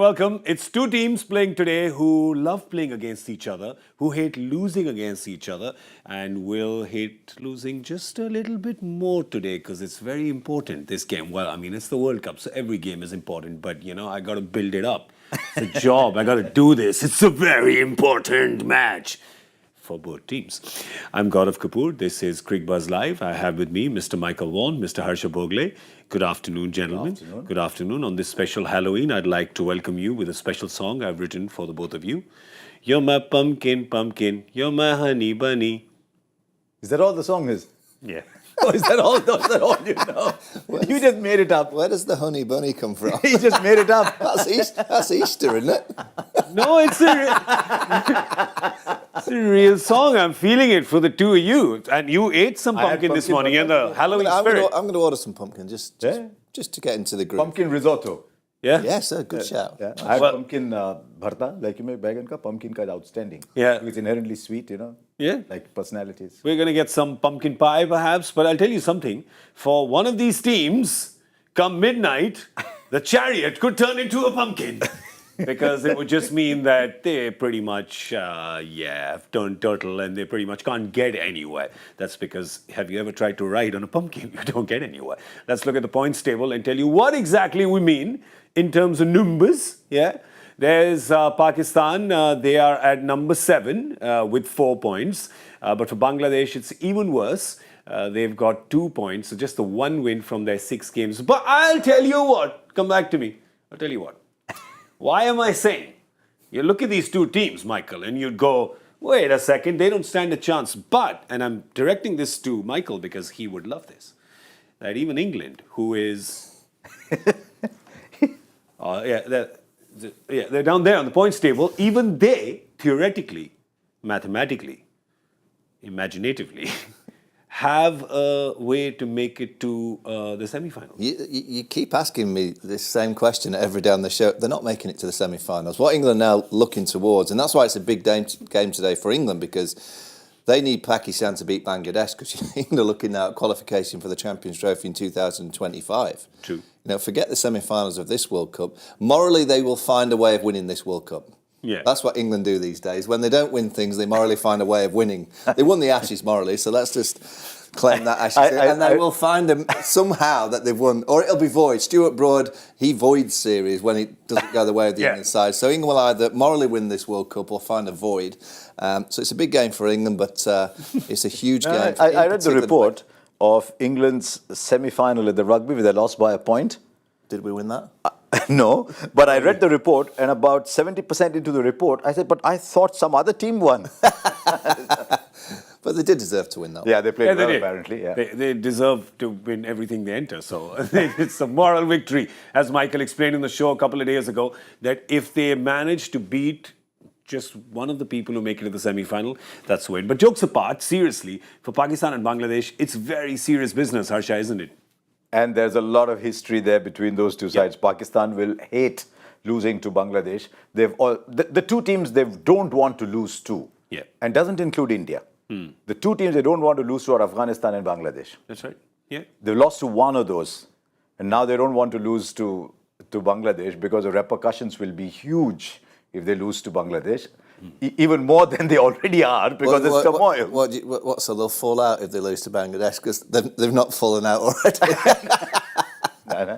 welcome. It's two teams playing today who love playing against each other, who hate losing against each other, and will hate losing just a little bit more today because it's very important, this game. Well, I mean, it's the World Cup, so every game is important, but, you know, I got to build it up. It's a job. I got to do this. It's a very important match for both teams. I'm Gaurav Kapur. This is Cricbuzz Live. I have with me Mr. Michael Vaughan, Mr. Harsha Bhogle. Good afternoon, gentlemen. Good afternoon. Good afternoon. On this special Halloween, I'd like to welcome you with a special song I've written for the both of you. You're my pumpkin, pumpkin. You're my honey bunny. Is that all the song is? Yeah. Oh, is that all you know? You just made it up. Where does the honey bunny come from? You just made it up. That's Easter, isn't it? No, it's a real song. I'm feeling it for the two of you. And you ate some pumpkin this morning in the Halloween spirit. I'm going to order some pumpkin just to get into the group. Pumpkin risotto. Yeah? Yes, sir, good shout. Yeah. I have pumpkin bharta, like you make baigan ka. Pumpkin ka is outstanding. Yeah. It's inherently sweet, you know. Yeah. Like personalities. We're going to get some pumpkin pie, perhaps. But I'll tell you something. For one of these teams, come midnight, the chariot could turn into a pumpkin. Because it would just mean that they pretty much, have turned turtle and they pretty much can't get anywhere. That's because, have you ever tried to ride on a pumpkin? You don't get anywhere. Let's look at the points table and tell you what exactly we mean in terms of numbers. Yeah. There's Pakistan. They are at number 7 with 4 points. But for Bangladesh, it's even worse. They've got 2 points. So just the one win from their 6 games. But I'll tell you what. Come back to me. I'll tell you what. Why am I saying? You look at these two teams, Michael, and you'd go, wait a second, they don't stand a chance. But, and I'm directing this to Michael because he would love this, that even England, who is, they're down there on the points table, even they, theoretically, mathematically, imaginatively, have a way to make it to the semi-finals. You keep asking me this same question every day on the show. They're not making it to the semi-finals. What England are now looking towards, and that's why it's a big game today for England, because they need Pakistan to beat Bangladesh, because England are looking now at qualification for the Champions Trophy in 2025. True. You know, forget the semi-finals of this World Cup. Morally, they will find a way of winning this World Cup. Yeah. That's what England do these days. When they don't win things, they morally find a way of winning. They won the Ashes morally, so let's just claim that Ashes. And they will find them somehow that they've won. Or it'll be void. Stuart Broad, he voids series when it doesn't go the way of the England side. So England will either morally win this World Cup or find a void. So it's a big game for England, but it's a huge game. I read the report of England's semi-final at the rugby where they lost by a point. Did we win that? No, but I read the report, and about 70% into the report, I said, but I thought some other team won. But they did deserve to win that. Yeah, they played well, did. apparently. Yeah. They deserve to win everything they enter. So it's a moral victory. As Michael explained in the show a couple of days ago, that if they manage to beat just one of the people who make it to the semi-final, that's win. But jokes apart, seriously, for Pakistan and Bangladesh, it's very serious business, Harsha, isn't it? And there's a lot of history there between those two sides. Pakistan will hate losing to Bangladesh. The two teams they don't want to lose to, and doesn't include India. The two teams they don't want to lose to are Afghanistan and Bangladesh. That's right. Yeah. They've lost to one of those, and now they don't want to lose to Bangladesh because the repercussions will be huge if they lose to Bangladesh. Even more than they already are because there's turmoil. So they'll fall out if they lose to Bangladesh because they've not fallen out already.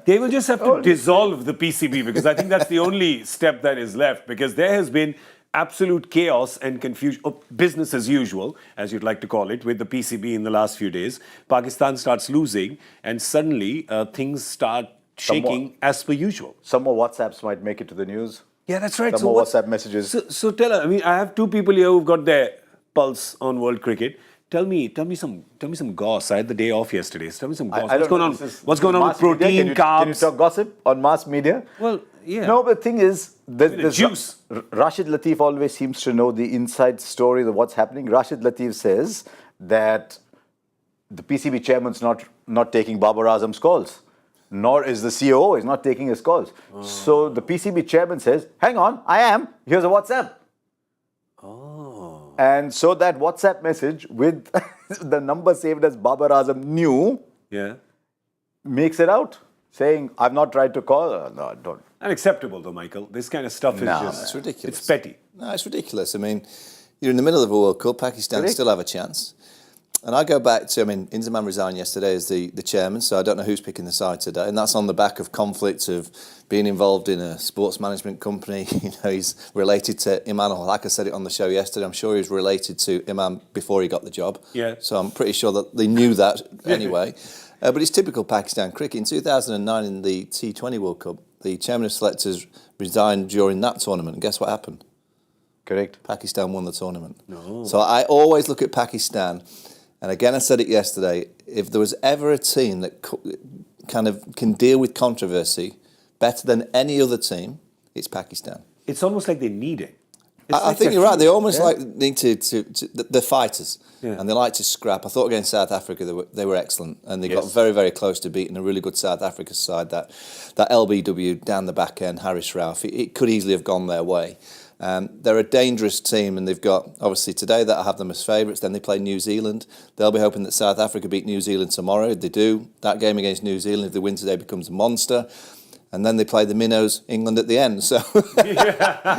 They will just have to dissolve the PCB because I think that's the only step that is left because there has been absolute chaos and confusion, or business as usual, as you'd like to call it, with the PCB in the last few days. Pakistan starts losing and suddenly things start shaking as per usual. Some more WhatsApps might make it to the news. Yeah, that's right. Some more WhatsApp messages. So tell us. I mean, I have two people here who've got their pulse on world cricket. Tell me some goss. I had the day off yesterday. So tell me some goss. What's going on with protein, carbs? Can you talk gossip on mass media? Well, yeah. No, but the thing is, the juice. Rashid Latif always seems to know the inside story of what's happening. Rashid Latif says that the PCB chairman's not taking Babar Azam's calls. Nor is the COO, he's not taking his calls. So the PCB chairman says, hang on, I am, here's a WhatsApp. Oh. And so that WhatsApp message with the number saved as Babar Azam new makes it out, saying, I've not tried to call. No, don't. Unacceptable, though, Michael. This kind of stuff is just... It's ridiculous. It's petty. No, it's ridiculous. I mean, you're in the middle of a World Cup. Pakistan Correct. still have a chance. And I go back to, Inzamam resigned yesterday as the chairman, so I don't know who's picking the side today. And that's on the back of conflict of being involved in a sports management company. He's related to Imam. Like I said it on the show yesterday, I'm sure he was related to Imam before he got the job. Yeah. So I'm pretty sure that they knew that anyway. But it's typical Pakistan cricket. In 2009 in the T20 World Cup, the chairman of selectors resigned during that tournament. And guess what happened? Correct. Pakistan won the tournament. No. So I always look at Pakistan, and again I said it yesterday, if there was ever a team that kind of can deal with controversy better than any other team, it's Pakistan. It's almost like they need it. I think you're right. They almost need to they're fighters, and they like to scrap. I thought against South Africa they were excellent, and they got very, very close to beating a really good South Africa side. That LBW down the back end, Harris Rauf, it could easily have gone their way. They're a dangerous team, and they've got, obviously today that I have them as favourites. Then they play New Zealand. They'll be hoping that South Africa beat New Zealand tomorrow. If they do, that game against New Zealand, if they win today, becomes a monster. And then they play the Minnows, England at the end. So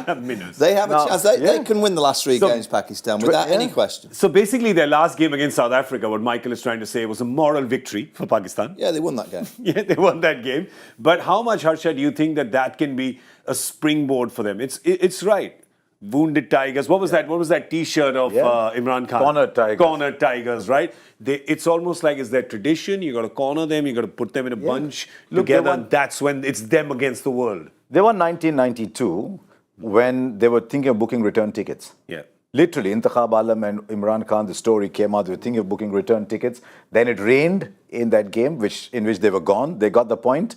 Minnows. they have a chance. They can win the last three games, Pakistan, without any question. So basically, their last game against South Africa, what Michael is trying to say, was a moral victory for Pakistan. Yeah, they won that game. Yeah, they won that game. But how much, Harsha, do you think that can be a springboard for them? It's right. Wounded Tigers. What was that? What was that T-shirt of Imran Khan? Cornered Tigers. Cornered Tigers, right? It's almost like it's their tradition. You got to corner them. You got to put them in a bunch together. And that's when it's them against the world. They won 1992 when they were thinking of booking return tickets. Yeah. Literally, Intikhab Alam and Imran Khan, the story came out, they were thinking of booking return tickets. Then it rained in that game, in which they were gone. They got the point.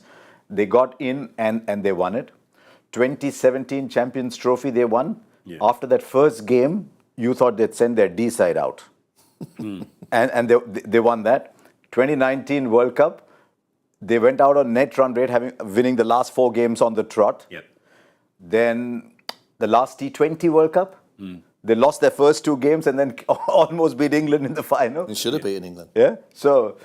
They got in and they won it. 2017 Champions Trophy, they won. Yeah. After that first game, you thought they'd send their D side out. And they won that. 2019 World Cup, they went out on net run rate, winning the last 4 games on the trot. Yep. Then the last T20 World Cup, they lost their first 2 games and then almost beat England in the final. They should have beaten England. Yeah. So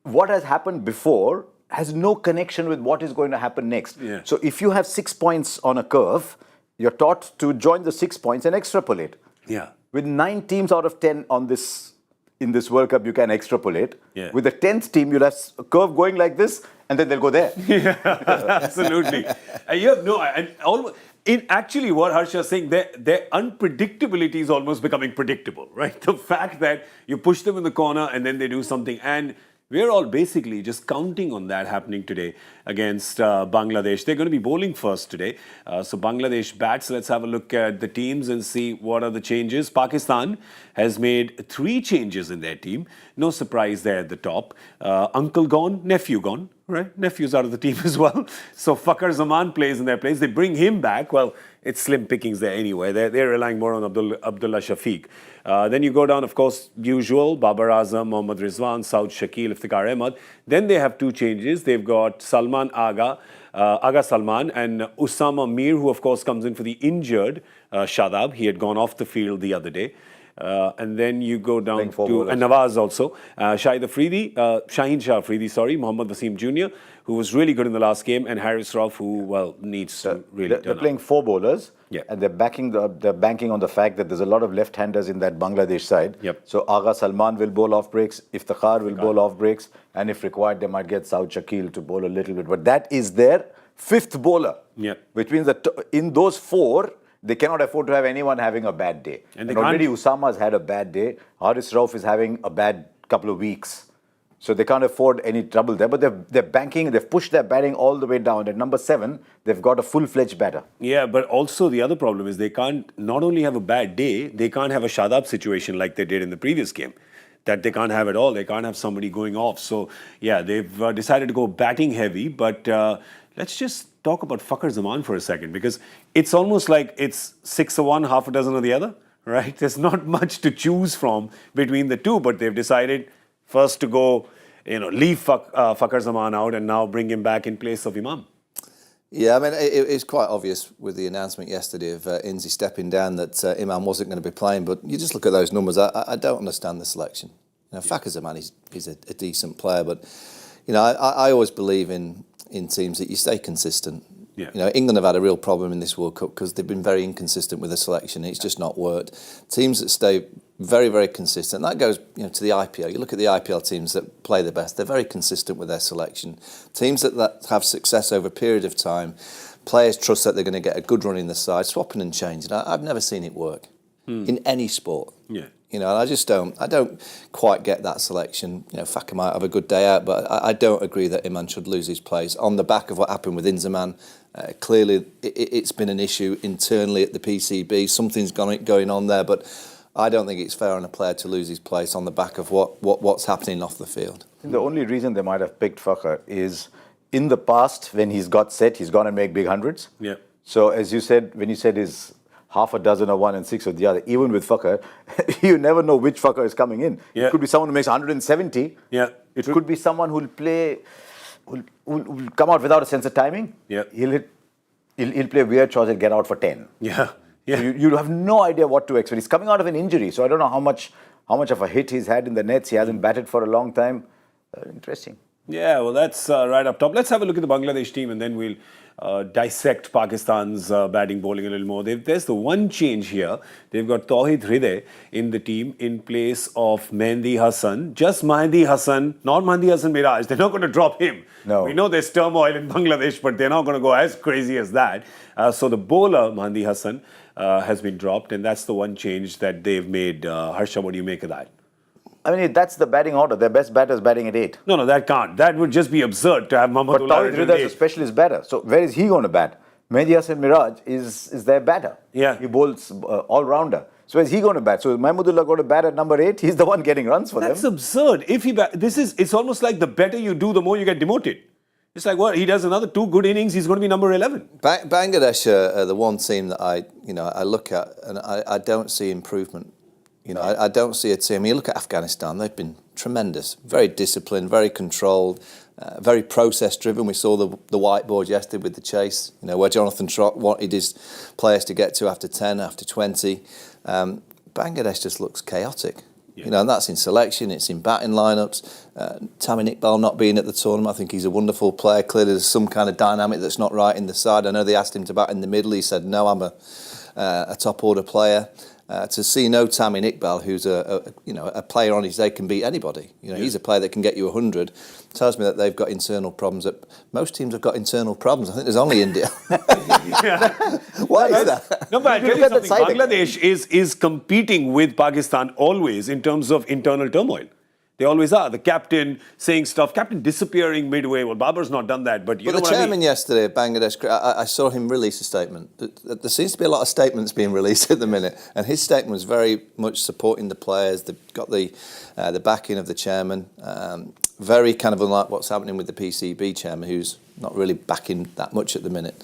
what has happened before has no connection with what is going to happen next. Yeah. So if you have 6 points on a curve, you're taught to join the 6 points and extrapolate. Yeah. With 9 teams out of 10 in this World Cup, you can extrapolate. Yeah. With the 10th team, you'll have a curve going like this, and then they'll go there. Yeah, absolutely. You have actually, what Harsha is saying, their unpredictability is almost becoming predictable, right? The fact that you push them in the corner and then they do something, and we're all basically just counting on that happening today against Bangladesh. They're going to be bowling first today. So Bangladesh bats. Let's have a look at the teams and see what are the changes. Pakistan has made 3 changes in their team. No surprise there at the top. Uncle gone, nephew gone. Right? Nephew's out of the team as well. So Fakhar Zaman plays in their place. They bring him back. Well, it's slim pickings there anyway. They're relying more on Abdullah Shafiq. Then you go down, of course, usual, Babar Azam, Mohammad Rizwan, Saud Shakil, Iftikhar Ahmed. Then they have 2 changes. They've got Salman Aga Salman, and Usama Mir, who of course comes in for the injured Shadab. He had gone off the field the other day. And then you go down to and Nawaz also. Shaheen Shah Afridi, Mohammad Wasim Jr., who was really good in the last game, and Harris Rauf, who, needs to really They're playing 4 bowlers, and they're banking on the fact that there's a lot of left-handers in that Bangladesh side. Yep. So Agha Salman will bowl off breaks, Iftikhar will bowl off breaks, and if required, they might get Saud Shakil to bowl a little bit. But that is their 5th bowler, which means that in those 4, they cannot afford to have anyone having a bad day. And already Usama's had a bad day. Haris Rauf is having a bad couple of weeks. So they can't afford any trouble there. But they've pushed their batting all the way down. At number 7, they've got a full-fledged batter. Yeah, but also the other problem is they can't not only have a bad day, they can't have a Shadab situation like they did in the previous game. That they can't have at all. They can't have somebody going off. So, yeah, they've decided to go batting heavy. But let's just talk about Fakhar Zaman for a second, because it's almost like it's 6 of one, half a dozen of the other, right? There's not much to choose from between the two, but they've decided first to go, leave Fakhar Zaman out and now bring him back in place of Imam. Yeah, I mean, it's quite obvious with the announcement yesterday of Inzi stepping down that Imam wasn't going to be playing, but you just look at those numbers, I don't understand the selection. Fakhar Zaman is a decent player, but, I always believe in teams that you stay consistent. Yeah. You know, England have had a real problem in this World Cup because they've been very inconsistent with their selection. It's just not worked. Teams that stay very, very consistent. That goes, you know, to the IPL. You look at the IPL teams that play the best. They're very consistent with their selection. Teams that have success over a period of time, players trust that they're going to get a good run in the side, swapping and changing. I've never seen it work in any sport. Yeah. You know, and I don't quite get that selection. You know, Faka might have a good day out, but I don't agree that Iman should lose his place. On the back of what happened with Inzamam, clearly it's been an issue internally at the PCB. Something's going on there, but I don't think it's fair on a player to lose his place on the back of what's happening off the field. The only reason they might have picked Faka is in the past, when he's got set, he's gone and make big hundreds. Yeah. So as you said, when you said is half a dozen of one and 6 of the other, even with Faka, you never know which Faka is coming in. Yeah. It could be someone who makes 170. Yeah. It could be someone who'll play, who'll come out without a sense of timing. Yeah. He'll play weird shots and get out for 10. Yeah. Yeah. So you have no idea what to expect. He's coming out of an injury, so I don't know how much of a hit he's had in the nets. He hasn't batted for a long time. Interesting. Yeah, well, that's right up top. Let's have a look at the Bangladesh team and then we'll dissect Pakistan's batting bowling a little more. There's the one change here. They've got Tawhid Hriday in the team in place of Mehdi Hassan. Just Mehdi Hassan, not Mehdi Hassan Miraj. They're not going to drop him. No. We know there's turmoil in Bangladesh, but they're not going to go as crazy as that. So the bowler, Mehdi Hassan, has been dropped, and that's the one change that they've made. Harsha, what do you make of that? I mean, that's the batting order. Their best batter is batting at 8. No, that can't. That would just be absurd to have But Mahmudullah Tawhid Hriday is a specialist batter. So where is he going to bat? Mehdi Hassan Miraj is their batter. Yeah. He bowls all-rounder. So where is he going to bat? So is Mahmudullah going to bat at number 8? He's the one getting runs for That's them. absurd. If he it's almost like the better you do, the more you get demoted. It's like, what, he does another 2 good innings, he's going to be number 11. Bangladesh are the one team that I look at and I don't see improvement. You know, I don't see a team. You look at Afghanistan; they've been tremendous, very disciplined, very controlled, very process-driven. We saw the whiteboard yesterday with the chase. You know, where Jonathan Trott wanted his players to get to after 10, after 20. Bangladesh just looks chaotic. Yeah. You know, and that's in selection, it's in batting lineups. Tamim Iqbal not being at the tournament, I think he's a wonderful player. Clearly, there's some kind of dynamic that's not right in the side. I know they asked him to bat in the middle. He said, "No, I'm a top order player." To see no Tamim Iqbal, who's a player on his day, can beat anybody. You know, he's a player that can get you 100. Tells me that they've got internal problems. That most teams have got internal problems. I think there's only India. Why is that? No, but I tell you something. Bangladesh is competing with Pakistan always in terms of internal turmoil. They always are. The captain saying stuff, captain disappearing midway. Well, Babar's not done that, but you know the what I mean? chairman yesterday at Bangladesh, I saw him release a statement. There seems to be a lot of statements being released at the minute, and his statement was very much supporting the players. They've got the backing of the chairman. Very kind of unlike what's happening with the PCB chairman, who's not really backing that much at the minute.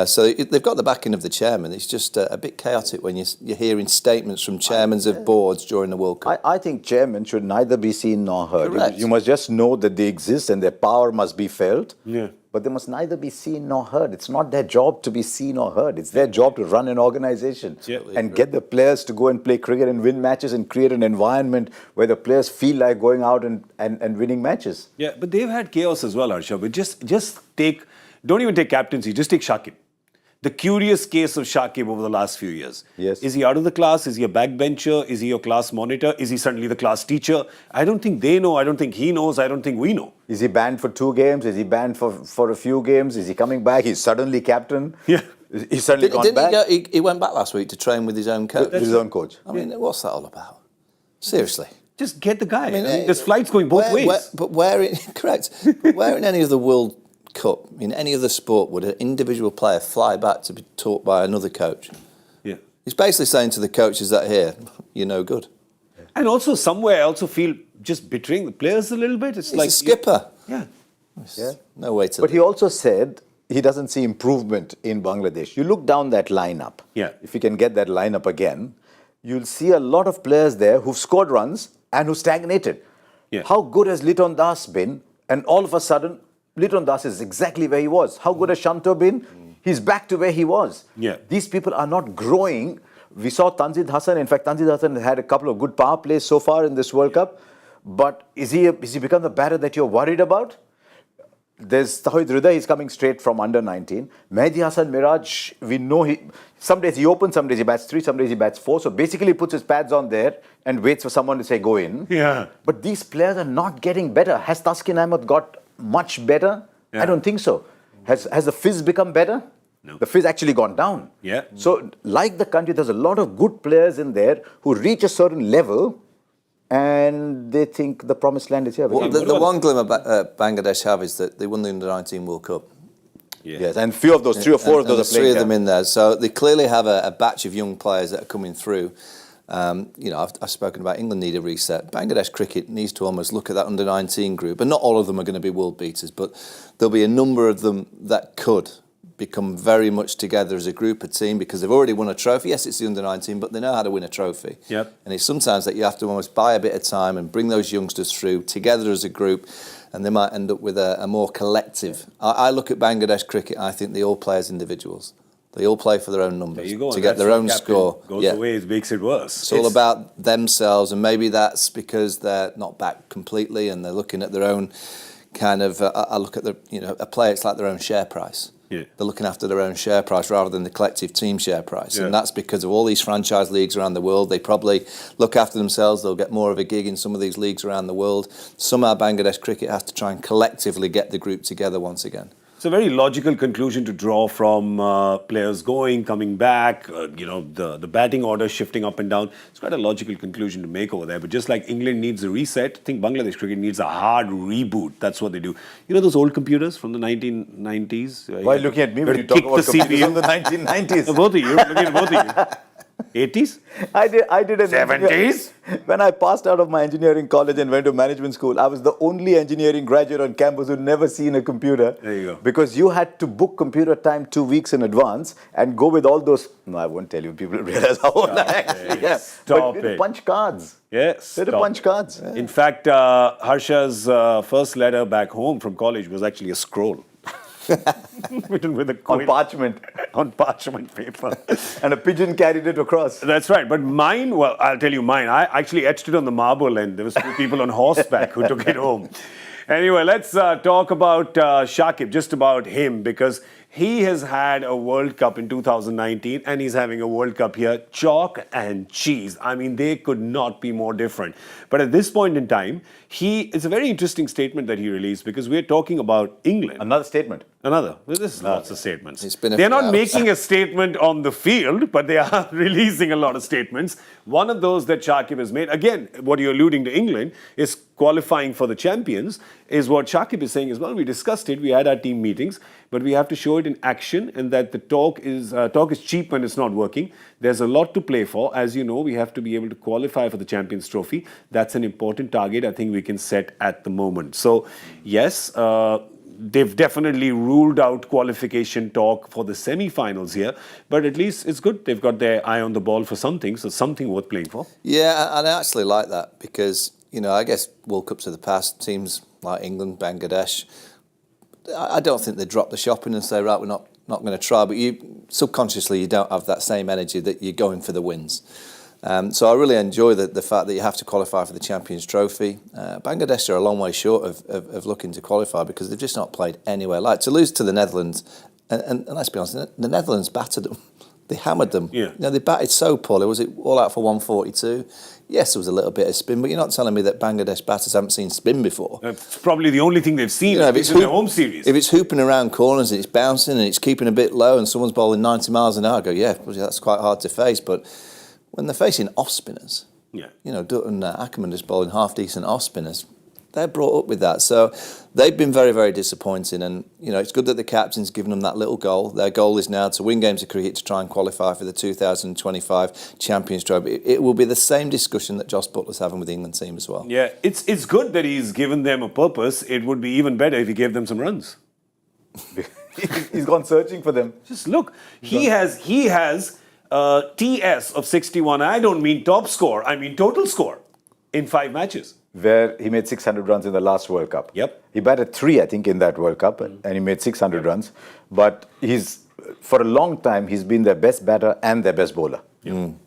So they've got the backing of the chairman. It's just a bit chaotic when you're hearing statements from chairmen of boards during the World Cup. I think chairmen should neither be seen nor heard. Correct. You must just know that they exist and their power must be felt. Yeah. But they must neither be seen nor heard. It's not their job to be seen or heard. It's their job to run an organization and get the players to go and play cricket and win matches and create an environment where the players feel like going out and winning matches. Yeah, but they've had chaos as well, Harsha. But just don't even take captaincy, just take Shakib. The curious case of Shakib over the last few years. Yes. Is he out of the class? Is he a backbencher? Is he your class monitor? Is he suddenly the class teacher? I don't think they know. I don't think he knows. I don't think we know. Is he banned for 2 games? Is he banned for a few games? Is he coming back? He's suddenly captain. Yeah. He's suddenly gone back. He went back last week to train with his own coach. With his own coach. I mean, what's that all about? Seriously. Just get the guy. I mean, there's flights going both ways. Where in any of the World Cup, in any other sport, would an individual player fly back to be taught by another coach? Yeah. He's basically saying to the coaches that here, you're no good. And also somewhere I also feel just betraying the players a little bit. It's He's like a skipper. Yeah. No way to. But he also said he doesn't see improvement in Bangladesh. You look down that lineup. Yeah. If you can get that lineup again, you'll see a lot of players there who've scored runs and who stagnated. Yeah. How good has Liton Das been? And all of a sudden, Liton Das is exactly where he was. How good has Shanto been? He's back to where he was. Yeah. These people are not growing. We saw Tanzid Hassan. In fact, Tanzid Hassan had a couple of good power plays so far in this World Cup. But is he become the batter that you're worried about? there's Tawhid Rida, he's coming straight from under 19. Mehdi Hasan Miraj, we know some days he opens, some days he bats 3, some days he bats 4. So basically he puts his pads on there and waits for someone to say go in. Yeah. But these players are not getting better. Has Taskin Ahmed got much better? Yeah. I don't think so. Has the fizz become better? No. The fizz actually gone down. Yeah. So like the country, there's a lot of good players in there who reach a certain level and they think the promised land is here. Well, the one glimmer Bangladesh have is that they won the Under-19 World Cup. Yeah. Yes, and few of those, 3 or 4 of those there's are playing 3 of them in there. So they clearly have a batch of young players that are coming through. I've spoken about England need a reset. Bangladesh cricket needs to almost look at that Under-19 group. And not all of them are going to be world beaters, but there'll be a number of them that could become very much together as a group, a team, because they've already won a trophy. Yes, it's the Under-19, but they know how to win a trophy. Yep. And it's sometimes that you have to almost buy a bit of time and bring those youngsters through together as a group, and they might end up with a more collective. I look at Bangladesh cricket, I think they all play as individuals. They all play for their own numbers There you go. to And get that's their what own captain score. Goes away, it makes it worse. It's all about themselves, and maybe that's because they're not back completely and they're looking at their own kind of. I look at a player. It's like their own share price. Yeah. They're looking after their own share price rather than the collective team share price, Yeah. and that's because of all these franchise leagues around the world. They probably look after themselves. They'll get more of a gig in some of these leagues around the world. Somehow, Bangladesh cricket has to try and collectively get the group together once again. It's a very logical conclusion to draw from players going, coming back, the batting order shifting up and down. It's quite a logical conclusion to make over there. But just like England needs a reset, I think Bangladesh cricket needs a hard reboot. That's what they do. You know those old computers from the 1990s? Why are you looking at me when you talk about computers from the 1990s? Both of you. Looking at both of you. 80s? I did an 70s? When I passed out of my engineering college and went to management school, I was the only engineering graduate on campus who'd never seen a computer. There you go. Because you had to book computer time 2 weeks in advance and go with all those. No, I won't tell you. People realize how old I actually am. Stop But we had to it. punch cards. Yes. We had to punch cards. In fact, Harsha's first letter back home from college was actually a scroll. Written with a On parchment. on parchment paper. And a pigeon carried it across. That's right. But mine, well, I'll tell you mine. I actually etched it on the marble and there was 2 people on horseback who took it home. Anyway, let's talk about Shakib, just about him, because he has had a World Cup in 2019 and he's having a World Cup here. Chalk and cheese. I mean, they could not be more different. But at this point in time, it's a very interesting statement that he released because we're talking about England. Another statement. Another. This is lots of statements. It's been a They're few not hours. making a statement on the field, but they are releasing a lot of statements. One of those that Shakib has made, again, what you're alluding to England, is qualifying for the champions, is what Shakib is saying as well. We discussed it, we had our team meetings, but we have to show it in action and that the talk is cheap when it's not working. There's a lot to play for. As you know, we have to be able to qualify for the Champions Trophy. That's an important target I think we can set at the moment. So, yes, they've definitely ruled out qualification talk for the semi-finals here, but at least it's good. They've got their eye on the ball for something, so something worth playing for. Yeah, and I actually like that because, I guess World Cups of the past, teams like England, Bangladesh, I don't think they drop the shopping and say, right, we're not going to try, but subconsciously you don't have that same energy that you're going for the wins. So I really enjoy the fact that you have to qualify for the Champions Trophy. Bangladesh are a long way short of looking to qualify because they've just not played anywhere. Like to lose to the Netherlands, and let's be honest, the Netherlands battered them. They hammered them. Yeah. They batted so poorly. Was it all out for 142? Yes, there was a little bit of spin, but you're not telling me that Bangladesh batters haven't seen spin before. It's probably the only thing they've seen If it's in their home series. If it's hooping around corners and it's bouncing and it's keeping a bit low and someone's bowling 90 miles an hour, I go, yeah, that's quite hard to face. But when they're facing off spinners, Dutton Ackerman is bowling half decent off spinners. They're brought up with that, so they've been very, very disappointing. And it's good that the captain's given them that little goal. Their goal is now to win games of cricket to try and qualify for the 2025 Champions Trophy. It will be the same discussion that Joss Butler's having with the England team as well. Yeah, it's good that he's given them a purpose. It would be even better if he gave them some runs. He's gone searching for them. Just look, he has TS of 61. I don't mean top score, I mean total score in 5 matches. Where he made 600 runs in the last World Cup. Yep. He batted 3, I think, in that World Cup, and he made 600 runs. But for a long time, he's been their best batter and their best bowler.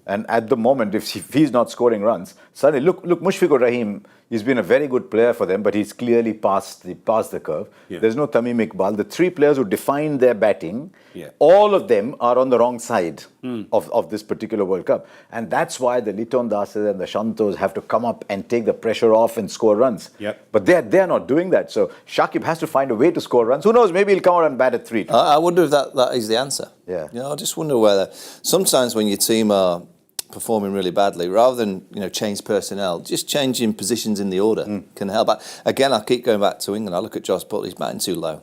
And at the moment, if he's not scoring runs, suddenly look, Mushfiqur Rahim, he's been a very good player for them, but he's clearly passed the curve. Yeah. There's no Tamim Iqbal. The three players who define their batting, Yeah. all of them are on the wrong side of this particular World Cup. And that's why the Liton Dases and the Shantos have to come up and take the pressure off and score runs. Yep. But they're not doing that. So Shakib has to find a way to score runs. Who knows, maybe he'll come out and bat at 3. I wonder if that is the answer. Yeah. You know, I just wonder whether sometimes when your team are performing really badly, rather than change personnel, just changing positions in the order can help. Again, I keep going back to England. I look at Josh Butler; he's batting too low.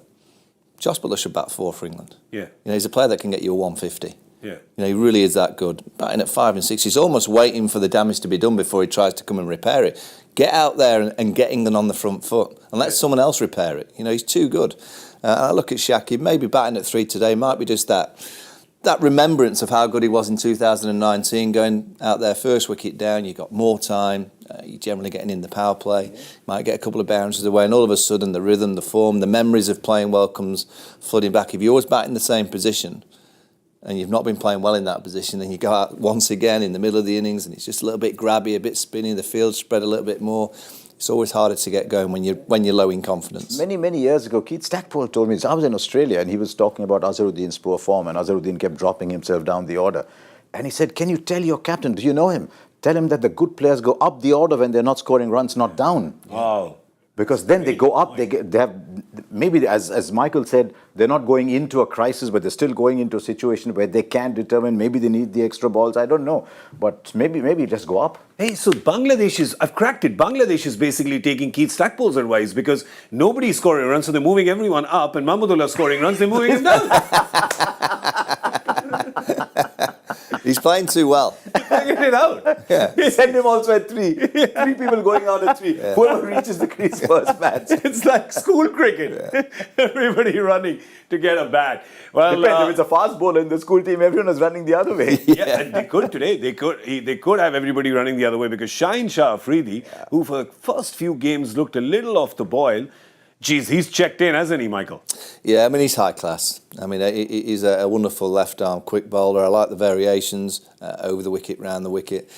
Josh Butler should bat 4 for England. Yeah. He's a player that can get you a 150. Yeah. He really is that good. Batting at 5 and 6, he's almost waiting for the damage to be done before he tries to come and repair it. Get out there and get England on the front foot and let someone else repair it. He's too good. I look at Shakib, maybe batting at 3 today might be just that remembrance of how good he was in 2019, going out there first wicket down, you got more time, you're generally getting in the power play, might get a couple of bounces away, and all of a sudden the rhythm, the form, the memories of playing well comes flooding back. If you always bat in the same position and you've not been playing well in that position, then you go out once again in the middle of the innings and it's just a little bit grabby, a bit spinny, the field spread a little bit more. It's always harder to get going when you're low in confidence. Many years ago, Keith Stackpole told me, I was in Australia and he was talking about Azharuddin's poor form, and Azharuddin kept dropping himself down the order. And he said, can you tell your captain, do you know him? Tell him that the good players go up the order when they're not scoring runs, not down. Wow. Because then they go up, they have, maybe as Michael said, they're not going into a crisis, but they're still going into a situation where they can determine, maybe they need the extra balls, I don't know. But maybe just go up. Hey, so I've cracked it. Bangladesh is basically taking Keith Stackpole's advice because nobody's scoring runs, so they're moving everyone up, and Mahmudullah scoring runs, they're moving him down. He's playing too well. Figured it out. Yeah. Send him also at 3. 3 people going out at 3. Yeah. Whoever reaches the crease first bats. It's like school cricket. Yeah. Everybody running to get a bat. Well, depends. If it's a fast bowler in the school team, everyone is running the other way. Yeah, and they could today. They could have everybody running the other way because Shaheen Shah Afridi, who for the first few games looked a little off the boil, geez, he's checked in, hasn't he, Michael? Yeah, I mean, he's high class. I mean, he's a wonderful left-arm quick bowler. I like the variations over the wicket, round the wicket.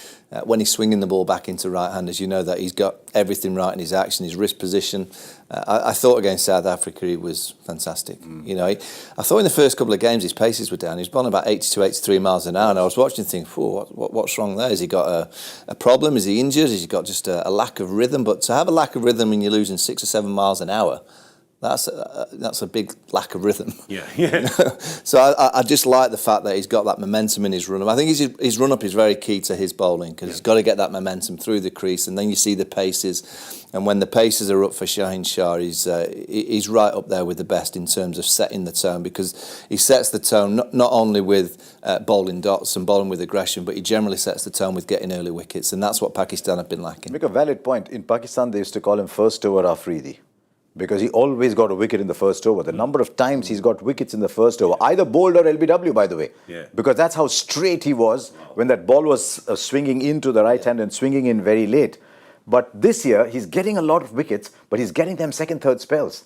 When he's swinging the ball back into right-handers, you know that he's got everything right in his action, his wrist position. I thought against South Africa he was fantastic. I thought in the first couple of games his paces were down. He was bowling about 82, 83 miles an hour, and I was watching thinking, what's wrong there? Has he got a problem? Is he injured? Has he got just a lack of rhythm? But to have a lack of rhythm when you're losing 6 or 7 miles an hour, that's a big lack of rhythm. Yeah. So I just like the fact that he's got that momentum in his run-up. I think his run-up is very key to his bowling because he's got to get that momentum through the crease, and then you see the paces. And when the paces are up for Shaheen Shah, he's right up there with the best in terms of setting the tone, because he sets the tone not only with bowling dots and bowling with aggression, but he generally sets the tone with getting early wickets, and that's what Pakistan have been lacking. Make a valid point. In Pakistan, they used to call him first over Afridi, because he always got a wicket in the first over. The number of times he's got wickets in the first over, either bowled or LBW, by the way. Yeah. Because that's how straight he was when that ball was swinging into the right hand and swinging in very late. But this year, he's getting a lot of wickets, but he's getting them second, third spells.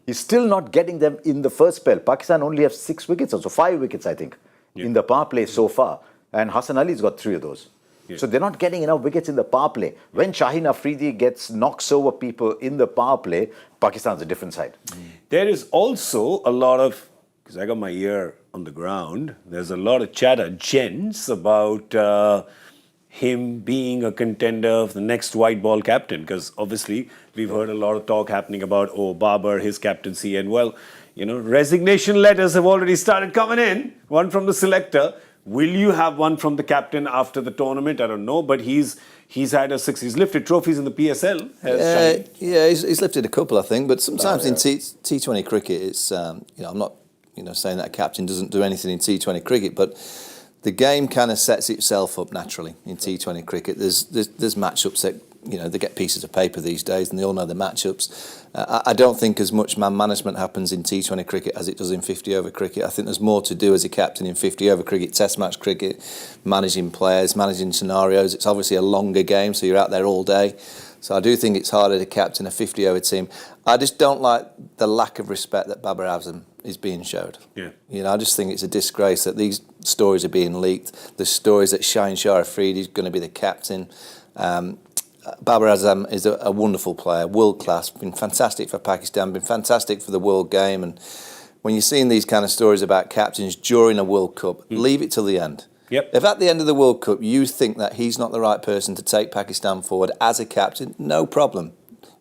He's still not getting them in the first spell. Pakistan only have 6 wickets, or so 5 wickets, I think, in the power play so far. And Hassan Ali's got 3 of those. Yeah. So they're not getting enough wickets in the power play. When Shaheen Afridi knocks over people in the power play, Pakistan's a different side. There is also a lot of, because I got my ear on the ground, there's a lot of chatter, gents, about him being a contender of the next white ball captain. Because obviously we've heard a lot of talk happening about, Babar, his captaincy. And well, resignation letters have already started coming in. One from the selector. Will you have one from the captain after the tournament? I don't know, but he's had he's lifted trophies in the PSL. He's lifted a couple, I think. But sometimes in T20 cricket, it's I'm not saying that a captain doesn't do anything in T20 cricket, but the game kind of sets itself up naturally in T20 cricket. There's matchups that they get pieces of paper these days, and they all know the matchups. I don't think as much man management happens in T20 cricket as it does in 50-over cricket. I think there's more to do as a captain in 50-over cricket, test match cricket, managing players, managing scenarios. It's obviously a longer game, so you're out there all day. So I do think it's harder to captain a 50-over team. I just don't like the lack of respect that Babar Azam is being showed. Yeah. You know, I just think it's a disgrace that these stories are being leaked. The stories that Shaheen Shah Afridi is going to be the captain. Babar Azam is a wonderful player, world class, been fantastic for Pakistan, been fantastic for the world game. And when you're seeing these kind of stories about captains during a World Cup, leave it till the end. Yep. If at the end of the World Cup you think that he's not the right person to take Pakistan forward as a captain, no problem.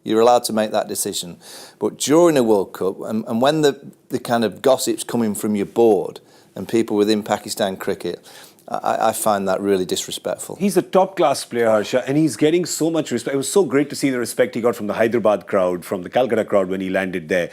You're allowed to make that decision. But during a World Cup, and when the kind of gossip's coming from your board and people within Pakistan cricket, I find that really disrespectful. He's a top-class player, Harsha, and he's getting so much respect. It was so great to see the respect he got from the Hyderabad crowd, from the Calcutta crowd when he landed there.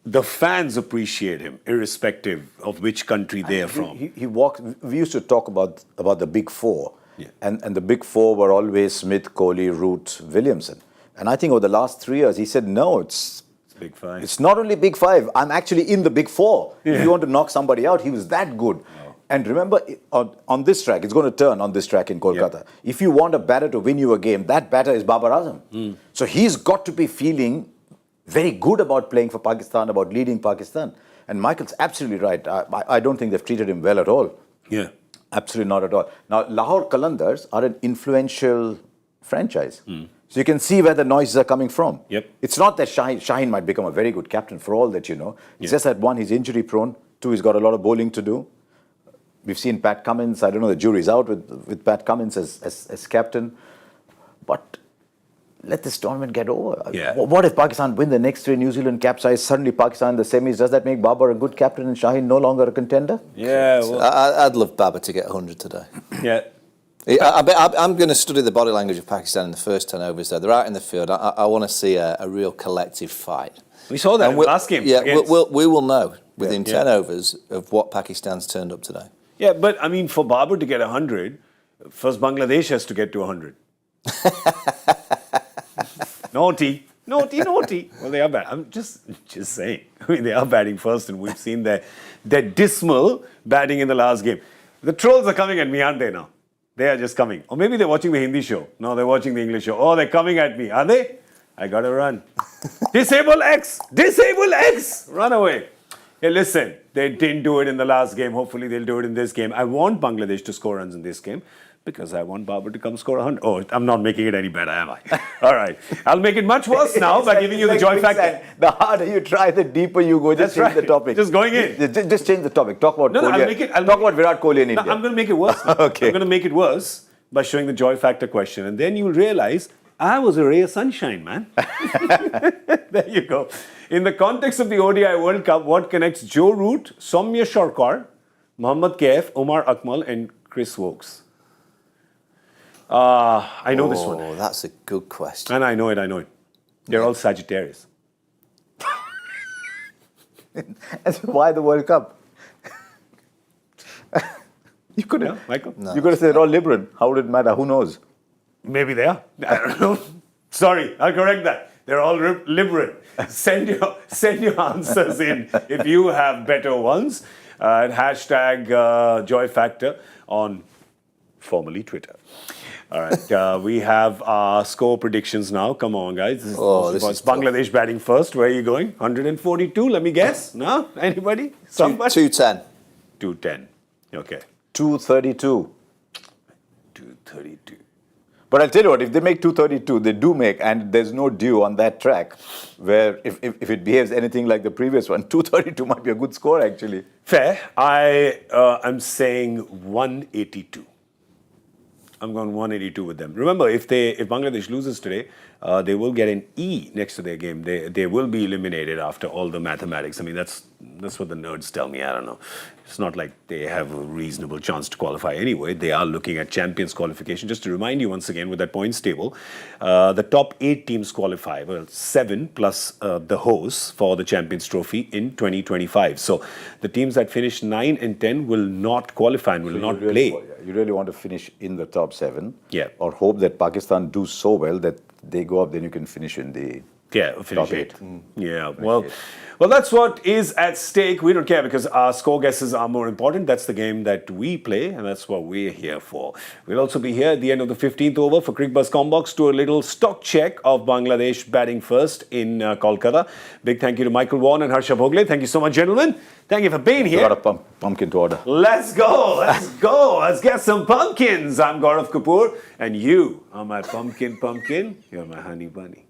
The fans appreciate him, irrespective of which country they are from. He walked. We used to talk about the big four, Yeah. and the big four were always Smith, Kohli, Root, Williamson. And I think over the last 3 years, he said, no, it's Big five. It's not only big five. I'm actually in the big four. Yeah. If you want to knock somebody out, he was that good. Wow. And remember, on this track, it's going to turn on this track in Kolkata. Yep. If you want a batter to win you a game, that batter is Babar Azam. So he's got to be feeling very good about playing for Pakistan, about leading Pakistan. And Michael's absolutely right. I don't think they've treated him well at all. Yeah. Absolutely not at all. Now, Lahore Qalandars are an influential franchise. So you can see where the noises are coming from. Yep. It's not that Shaheen might become a very good captain for all that you know. It's just that one, he's injury prone. Two, he's got a lot of bowling to do. We've seen Pat Cummins. I don't know, the jury's out with Pat Cummins as captain. But let this tournament get over. Yeah. What if Pakistan win the next three, New Zealand capsize, suddenly Pakistan in the semis? Does that make Babar a good captain and Shaheen no longer a contender? Yeah. Well, I'd love Babar to get 100 today. Yeah. I'm going to study the body language of Pakistan in the first 10 overs there. They're out in the field. I want to see a real collective fight. We saw that in the last game. Yeah, we will know within 10 overs of what Pakistan's turned up today. Yeah, but I mean, for Babar to get 100, first Bangladesh has to get to 100. Naughty. Well, they are bad. I'm just saying. I mean, they are batting first, and we've seen their dismal batting in the last game. The trolls are coming at me, aren't they now? They are just coming. Or maybe they're watching the Hindi show. No, they're watching the English show. Oh, they're coming at me. Are they? I gotta run. Disable X! Disable X! Run away. Hey, listen, they didn't do it in the last game. Hopefully they'll do it in this game. I want Bangladesh to score runs in this game because I want Babar to come score 100. Oh, I'm not making it any better, am I? All right. I'll make it much worse now by giving you the joy factor. The harder you try, the deeper you go. Just change the topic. Just going in. Just change the topic. Talk about Kohli. I'll talk about Virat Kohli in India. I'm going to make it worse. Okay. I'm going to make it worse by showing the joy factor question. And then you'll realize I was a ray of sunshine, man. There you go. In the context of the ODI World Cup, what connects Joe Root, Soumya Sarkar, Mohammad Kaif, Omar Akmal, and Chris Wokes? I know this one. Oh, that's a good question. And I know it. They're all Sagittarius. That's why the World Cup. You could have, Michael? No. You could have said they're all Libran. How would it matter? Who knows? Maybe they are. I don't know. Sorry, I'll correct that. They're all Libran. Send your answers in if you have better ones. At hashtag Joy Factor on formerly Twitter. All right, we have our score predictions now. Come on, guys. This is Bangladesh batting first. Where are you going? 142, let me guess. No? Anybody? Somebody? 210. 210. Okay. 232. 232. But I'll tell you what, if they make 232, they do make, and there's no dew on that track, where if it behaves anything like the previous one, 232 might be a good score, actually. Fair. I'm saying 182. I'm going 182 with them. Remember, if Bangladesh loses today, they will get an E next to their game. They will be eliminated after all the mathematics. I mean, that's what the nerds tell me. I don't know. It's not like they have a reasonable chance to qualify anyway. They are looking at Champions qualification. Just to remind you once again with that points table, the top 8 teams qualify. Well, 7 plus the hosts for the Champions Trophy in 2025. So the teams that finish 9 and 10 will not qualify and will not play. You really want to finish in the top 7. Yeah. Or hope that Pakistan do so well that they go up, then you can finish in the Yeah, finish Top eight. eight. Yeah, well, that's what is at stake. We don't care because our score guesses are more important. That's the game that we play, and that's what we're here for. We'll also be here at the end of the 15th over for Cricbuzz Combox to a little stock check of Bangladesh batting first in Kolkata. Big thank you to Michael Vaughan and Harsha Bhogle. Thank you so much, gentlemen. Thank you for being here. Got a pumpkin to order. Let's go. Let's go. Let's get some pumpkins. I'm Gaurav Kapur, and you are my pumpkin. You're my honey bunny.